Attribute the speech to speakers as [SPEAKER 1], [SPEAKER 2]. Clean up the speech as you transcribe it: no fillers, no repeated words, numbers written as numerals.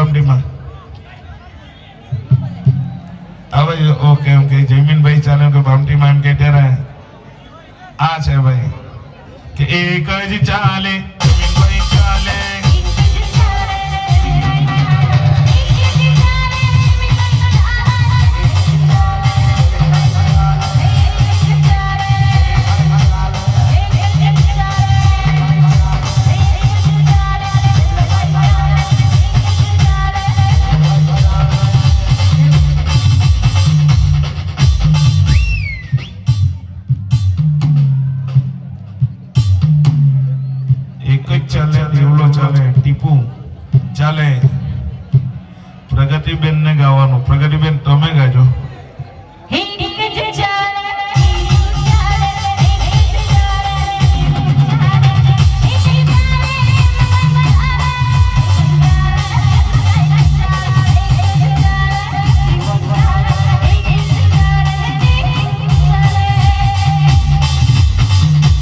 [SPEAKER 1] બામટીમાં હવે okay okay જયમીનભાઈ ચાલે કે બામટીમાં એમ કે ત્યારે આ છે ભાઈ કે એક જ ચાલે જયમીનભાઈ ચાલે ચાલે દેવલો ચાલે ટીપુ ચાલે પ્રગતિબેન ને ગાવાનું પ્રગતિબેન તમે ગાજો
[SPEAKER 2] હે